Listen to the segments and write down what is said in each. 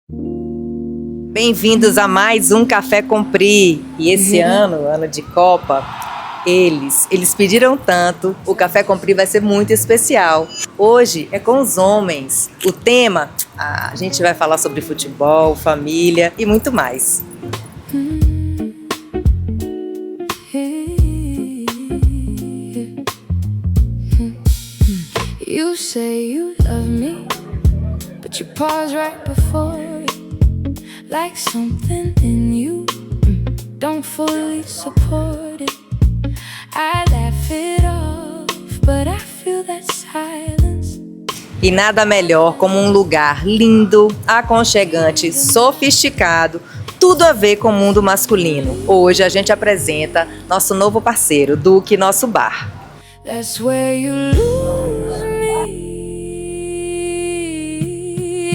Bem-vindos a mais um Café com Pri. E esse ano de Copa, eles pediram tanto, o Café com Pri vai ser muito especial. Hoje é com os homens. O tema, a gente vai falar sobre futebol, família e muito mais. You say you love me, but you pause right before it, like something in you don't fully support it. I laugh it off, but I feel that silence. E nada melhor como um lugar lindo, aconchegante, sofisticado, tudo a ver com o mundo masculino. Hoje a gente apresenta nosso novo parceiro, Duque Nosso Bar. That's where you lose me.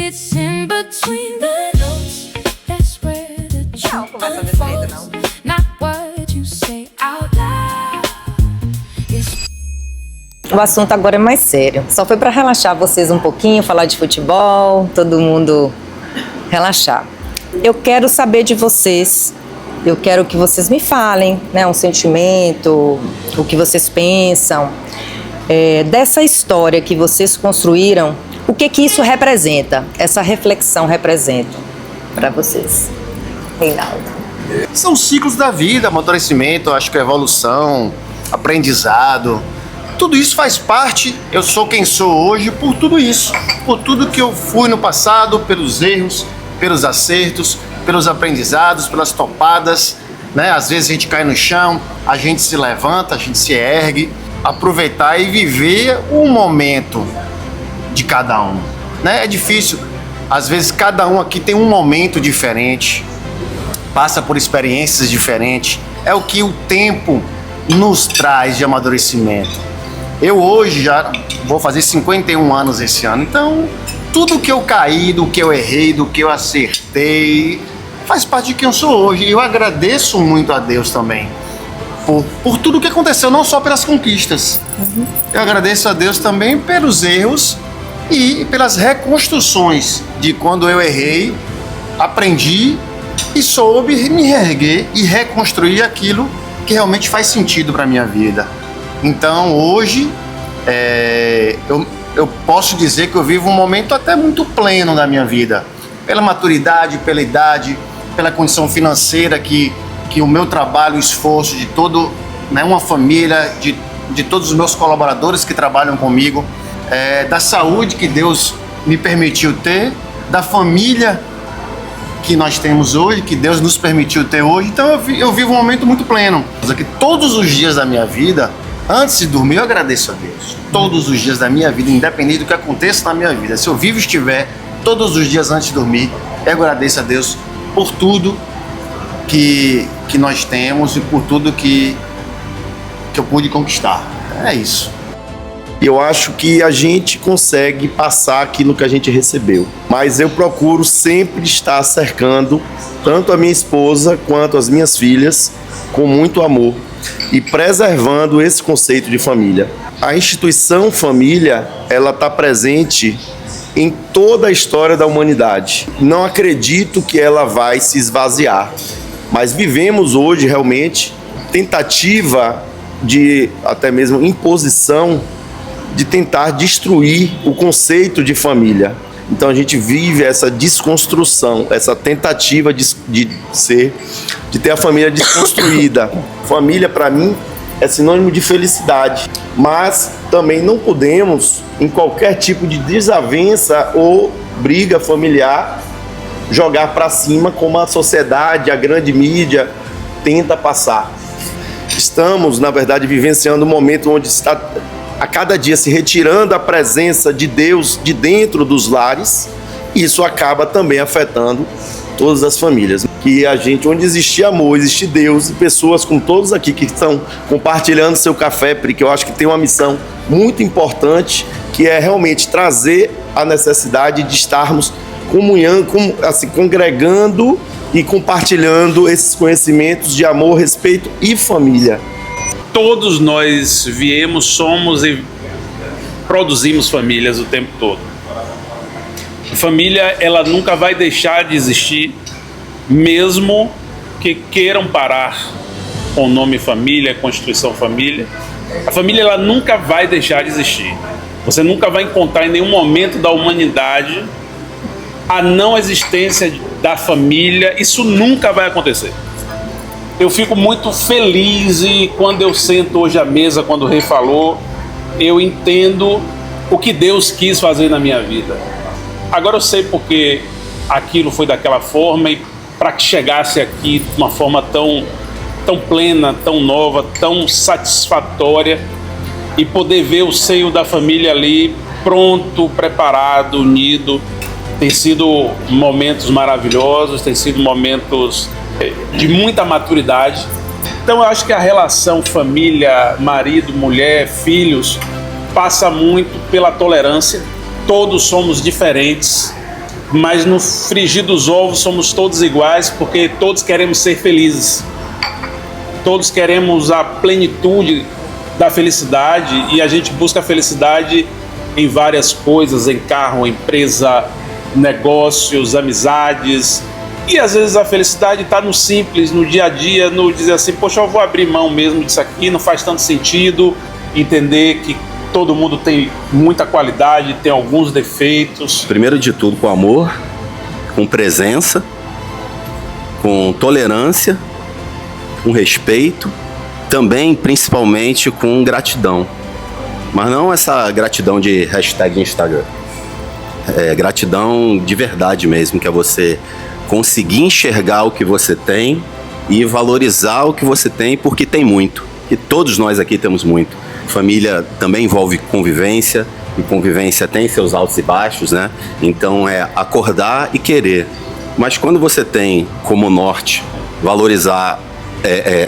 It's in between the notes. That's where the Não, truth conversa desse jeito unfolds. não. Not what you say out loud. It's O assunto agora é mais sério. Só foi para relaxar vocês um pouquinho, falar de futebol, todo mundo relaxar. Eu quero saber de vocês. Eu quero que vocês me falem, né, um sentimento, o que vocês pensam, dessa história que vocês construíram, o que isso representa, essa reflexão representa para vocês. Reinaldo. São ciclos da vida, amadurecimento, acho que evolução, aprendizado. Tudo isso faz parte, eu sou quem sou hoje por tudo isso. Por tudo que eu fui no passado, pelos erros, pelos acertos, pelos aprendizados, pelas topadas, né? Às vezes a gente cai no chão, a gente se levanta, a gente se ergue. Aproveitar e viver o momento de cada um, né? É difícil, às vezes cada um aqui tem um momento diferente, passa por experiências diferentes, é o que o tempo nos traz de amadurecimento. Eu hoje já vou fazer 51 anos esse ano, então tudo que eu caí, do que eu errei, do que eu acertei, faz parte de quem eu sou hoje. E eu agradeço muito a Deus também por tudo que aconteceu, não só pelas conquistas. Eu agradeço a Deus também pelos erros e pelas reconstruções de quando eu errei, aprendi e soube me reerguer e reconstruir aquilo que realmente faz sentido para a minha vida. Então hoje eu posso dizer que eu vivo um momento até muito pleno da minha vida, pela maturidade, pela idade, pela condição financeira que o meu trabalho, o esforço de todo, né, uma família, de todos os meus colaboradores que trabalham comigo, da saúde que Deus me permitiu ter, da família que nós temos hoje, que Deus nos permitiu ter hoje. Então eu vivo um momento muito pleno. Aqui, todos os dias da minha vida, antes de dormir, eu agradeço a Deus. Todos os dias da minha vida, independente do que aconteça na minha vida, se eu vivo e estiver, todos os dias antes de dormir, eu agradeço a Deus por tudo que nós temos e por tudo que eu pude conquistar. É isso. Eu acho que a gente consegue passar aquilo que a gente recebeu, mas eu procuro sempre estar cercando tanto a minha esposa quanto as minhas filhas com muito amor e preservando esse conceito de família. A instituição família, ela está presente em toda a história da humanidade. Não acredito que ela vai se esvaziar, mas vivemos hoje realmente tentativa de até mesmo imposição de tentar destruir o conceito de família. Então a gente vive essa desconstrução, essa tentativa de ter a família desconstruída. Família, para mim, é sinônimo de felicidade, mas também não podemos, em qualquer tipo de desavença ou briga familiar, jogar para cima como a sociedade, a grande mídia tenta passar. Estamos, na verdade, vivenciando um momento onde está a cada dia se retirando a presença de Deus de dentro dos lares, e isso acaba também afetando todas as famílias. Que a gente, onde existe amor, existe Deus e pessoas como todos aqui que estão compartilhando seu café, porque eu acho que tem uma missão muito importante, que é realmente trazer a necessidade de estarmos congregando e compartilhando esses conhecimentos de amor, respeito e família. Todos nós viemos, somos e produzimos famílias o tempo todo. Família, ela nunca vai deixar de existir, mesmo que queiram parar com o nome família, Constituição Família. A família, ela nunca vai deixar de existir. Você nunca vai encontrar em nenhum momento da humanidade a não existência da família. Isso nunca vai acontecer. Eu fico muito feliz e quando eu sento hoje à mesa, quando o rei falou, eu entendo o que Deus quis fazer na minha vida. Agora eu sei porque aquilo foi daquela forma e para que chegasse aqui de uma forma tão plena, tão nova, tão satisfatória e poder ver o seio da família ali pronto, preparado, unido. Tem sido momentos maravilhosos, tem sido momentos de muita maturidade. Então eu acho que a relação família, marido, mulher, filhos passa muito pela tolerância. Todos somos diferentes, mas no frigir dos ovos somos todos iguais porque todos queremos ser felizes. Todos queremos a plenitude da felicidade e a gente busca a felicidade em várias coisas, em carro, empresa, negócios, amizades. E às vezes a felicidade está no simples, no dia a dia, no dizer assim, poxa, eu vou abrir mão mesmo disso aqui, não faz tanto sentido, entender que todo mundo tem muita qualidade, tem alguns defeitos. Primeiro de tudo com amor, com presença, com tolerância, com respeito, também principalmente com gratidão. Mas não essa gratidão de hashtag Instagram. É gratidão de verdade mesmo, que é você conseguir enxergar o que você tem e valorizar o que você tem, porque tem muito. E todos nós aqui temos muito. Família também envolve convivência, e convivência tem seus altos e baixos, né? Então é acordar e querer. Mas quando você tem como norte valorizar,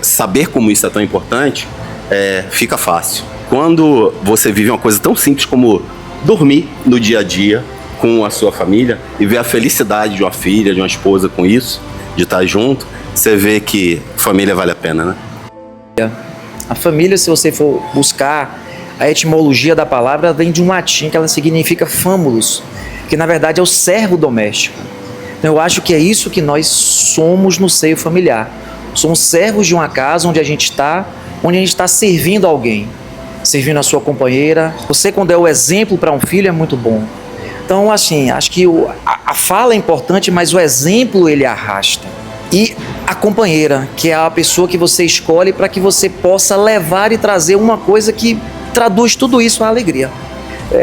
saber como isso é tão importante, fica fácil. Quando você vive uma coisa tão simples como dormir no dia a dia com a sua família e ver a felicidade de uma filha, de uma esposa com isso, de estar junto, você vê que família vale a pena, né? A família, se você for buscar a etimologia da palavra, vem de um latim que ela significa famulus, que na verdade é o servo doméstico. Então eu acho que é isso que nós somos no seio familiar. Somos servos de uma casa onde a gente está servindo alguém, servindo a sua companheira. Você, quando é o exemplo para um filho, é muito bom. Então, assim, acho que a fala é importante, mas o exemplo ele arrasta. E a companheira, que é a pessoa que você escolhe para que você possa levar e trazer uma coisa que traduz tudo isso à alegria.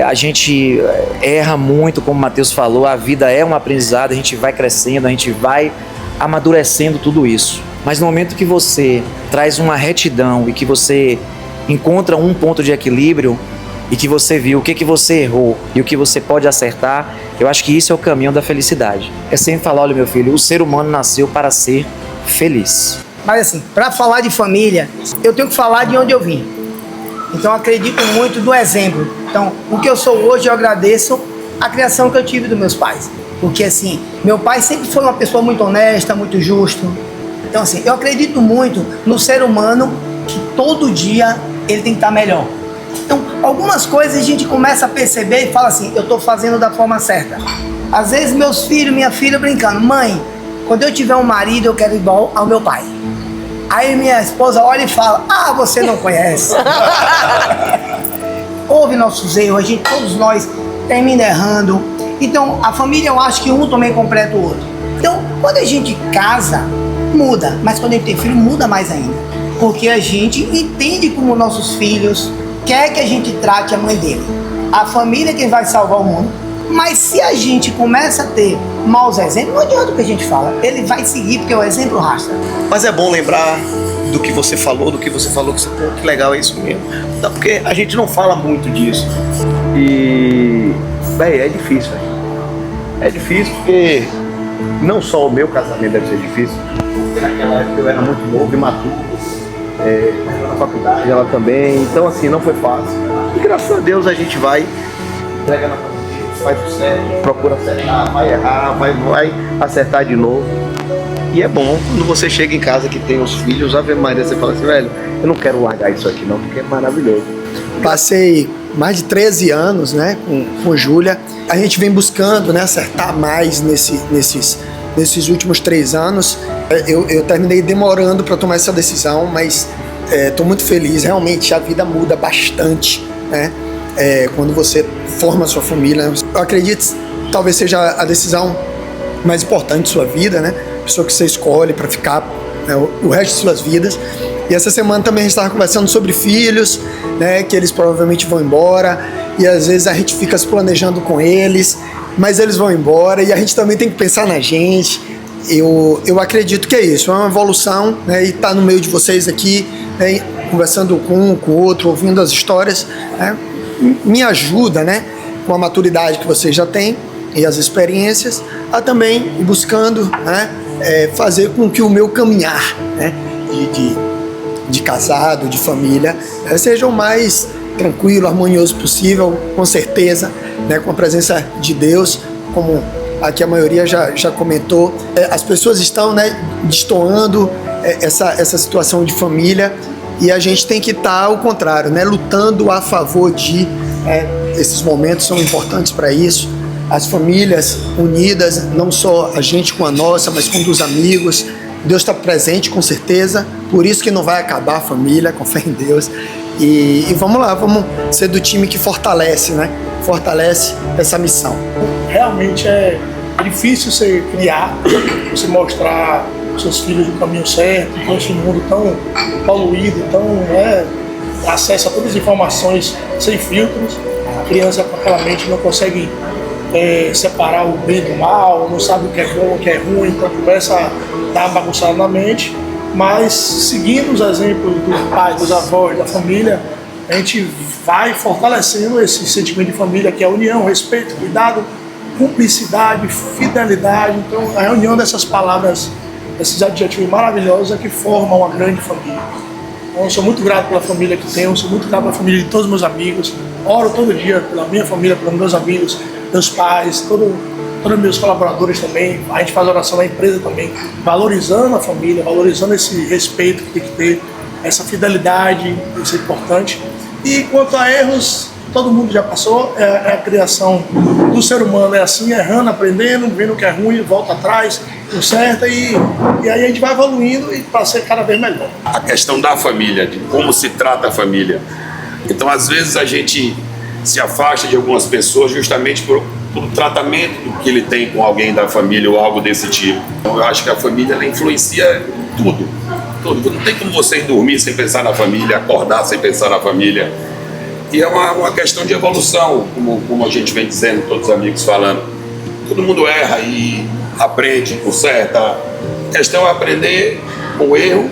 A gente erra muito, como o Matheus falou, a vida é um aprendizado, a gente vai crescendo, a gente vai amadurecendo tudo isso. Mas no momento que você traz uma retidão e que você encontra um ponto de equilíbrio e que você viu o que você errou e o que você pode acertar, eu acho que isso é o caminho da felicidade. É sempre falar, olha meu filho, o ser humano nasceu para ser feliz. Mas assim, para falar de família, eu tenho que falar de onde eu vim. Então eu acredito muito no exemplo. Então, o que eu sou hoje, eu agradeço a criação que eu tive dos meus pais. Porque assim, meu pai sempre foi uma pessoa muito honesta, muito justo. Então assim, eu acredito muito no ser humano que todo dia ele tem que estar melhor. Então, algumas coisas a gente começa a perceber e fala assim, eu estou fazendo da forma certa. Às vezes meus filhos, minha filha brincando, mãe, quando eu tiver um marido eu quero igual ao meu pai. Aí minha esposa olha e fala, ah, você não conhece. Houve nossos erros, todos nós terminamos errando. Então, a família eu acho que um também completa o outro. Então, quando a gente casa, muda. Mas quando a gente tem filho, muda mais ainda. Porque a gente entende como nossos filhos quer que a gente trate a mãe dele. A família é quem vai salvar o mundo. Mas se a gente começa a ter maus exemplos, não adianta o que a gente fala. Ele vai seguir, porque o exemplo arrasta. Mas é bom lembrar do que você falou, que que legal, é isso mesmo. Porque a gente não fala muito disso. E, é difícil, velho. É difícil porque não só o meu casamento deve ser difícil, porque naquela época eu era muito novo, imaturo, na faculdade ela também, então assim, não foi fácil. E graças a Deus a gente vai, entrega na família, faz o certo, procura acertar, vai errar, vai acertar de novo. E é bom quando você chega em casa que tem os filhos, Ave Maria, você fala assim, velho, eu não quero largar isso aqui não, porque é maravilhoso. Passei mais de 13 anos, né, com Júlia. A gente vem buscando, né, acertar mais nesses últimos 3 anos. Eu terminei demorando para tomar essa decisão, mas estou muito feliz. Realmente a vida muda bastante, né, quando você forma a sua família. Eu acredito que talvez seja a decisão mais importante de sua vida, né, a pessoa que você escolhe para ficar, né, o resto de suas vidas. E essa semana também a gente estava conversando sobre filhos, né, que eles provavelmente vão embora, e às vezes a gente fica se planejando com eles, mas eles vão embora, e a gente também tem que pensar na gente. Eu acredito que é isso, é uma evolução, né, e estar no meio de vocês aqui, né, conversando com um, com o outro, ouvindo as histórias, né, me ajuda, né, com a maturidade que vocês já têm e as experiências, a também ir buscando, né, fazer com que o meu caminhar, né, de casado, de família, seja o mais tranquilo, harmonioso possível, com certeza, né, com a presença de Deus, como aqui a maioria já comentou. As pessoas estão, né, destoando essa situação de família, e a gente tem que estar ao contrário, né, lutando a favor de... esses momentos são importantes para isso. As famílias unidas, não só a gente com a nossa, mas com dos amigos. Deus está presente, com certeza, por isso que não vai acabar a família, com fé em Deus. E vamos lá, vamos ser do time que fortalece, né? Fortalece essa missão. Realmente é difícil você criar, você mostrar seus filhos o caminho certo, com esse mundo tão poluído, tão acesso a todas as informações sem filtros. A criança com aquela mente não consegue separar o bem do mal, não sabe o que é bom, o que é ruim, então começa a dar uma bagunçada na mente. Mas seguindo os exemplos do pai, dos avós, da família, a gente vai fortalecendo esse sentimento de família, que é a união, respeito, cuidado, cumplicidade, fidelidade. Então a reunião dessas palavras, esses adjetivos maravilhosos, é que formam uma grande família. Então eu sou muito grato pela família que tenho, sou muito grato pela família de todos os meus amigos, oro todo dia pela minha família, pelos meus amigos, meus pais, todos meus colaboradores também. A gente faz oração na empresa também, valorizando a família, valorizando esse respeito que tem que ter, essa fidelidade, isso é importante. E quanto a erros, todo mundo já passou, é a criação do ser humano, é assim, errando, aprendendo, vendo o que é ruim, volta atrás, conserta, e aí a gente vai evoluindo para ser cada vez melhor. A questão da família, de como se trata a família. Então, às vezes, a gente se afasta de algumas pessoas justamente por tratamento que ele tem com alguém da família ou algo desse tipo. Então, eu acho que a família, ela influencia tudo. Não tem como você dormir sem pensar na família, acordar sem pensar na família. E é uma questão de evolução, como a gente vem dizendo, todos os amigos falando. Todo mundo erra e aprende, conserta. A questão é aprender com o erro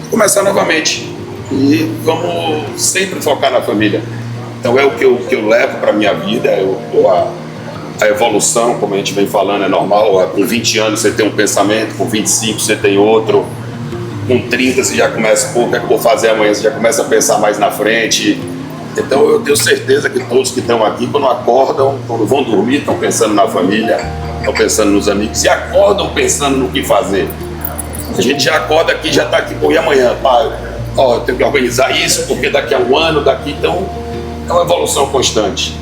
e começar novamente. E vamos sempre focar na família. Então é o que eu levo para a minha vida, a evolução, como a gente vem falando, é normal. Com 20 anos você tem um pensamento, com 25 você tem outro, com 30 você já começa, o que é que eu vou fazer amanhã? Você já começa a pensar mais na frente. Então eu tenho certeza que todos que estão aqui, quando acordam, quando vão dormir, estão pensando na família, estão pensando nos amigos e acordam pensando no que fazer. A gente já acorda aqui, já está aqui, pô, e amanhã? Pai, eu tenho que organizar isso, porque daqui a um ano, então é uma evolução constante.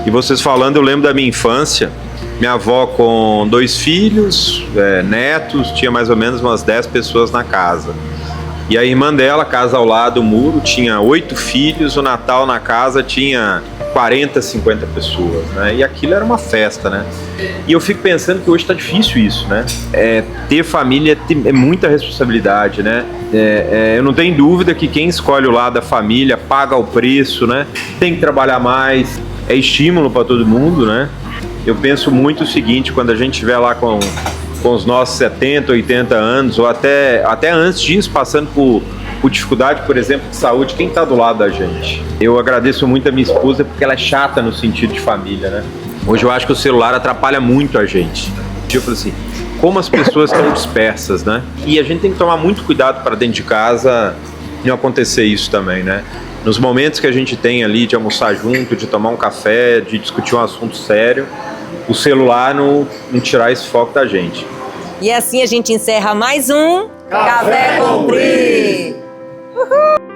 E vocês falando, eu lembro da minha infância, minha avó com 2 filhos, netos, tinha mais ou menos umas 10 pessoas na casa. E a irmã dela, casa ao lado do muro, tinha 8 filhos, o Natal na casa tinha 40, 50 pessoas, né? E aquilo era uma festa, né? E eu fico pensando que hoje tá difícil isso, né? Ter família é muita responsabilidade, né? Eu não tenho dúvida que quem escolhe o lado da família paga o preço, né? Tem que trabalhar mais, é estímulo para todo mundo, né? Eu penso muito o seguinte, quando a gente estiver lá com os nossos 70, 80 anos, ou até antes disso, passando por dificuldade, por exemplo, de saúde, quem está do lado da gente? Eu agradeço muito a minha esposa porque ela é chata no sentido de família, né? Hoje eu acho que o celular atrapalha muito a gente. Tipo assim, como as pessoas estão dispersas, né? E a gente tem que tomar muito cuidado para dentro de casa não acontecer isso também, né? Nos momentos que a gente tem ali de almoçar junto, de tomar um café, de discutir um assunto sério, o celular não tirar esse foco da gente. E assim a gente encerra mais um Café com Pri. Uhul!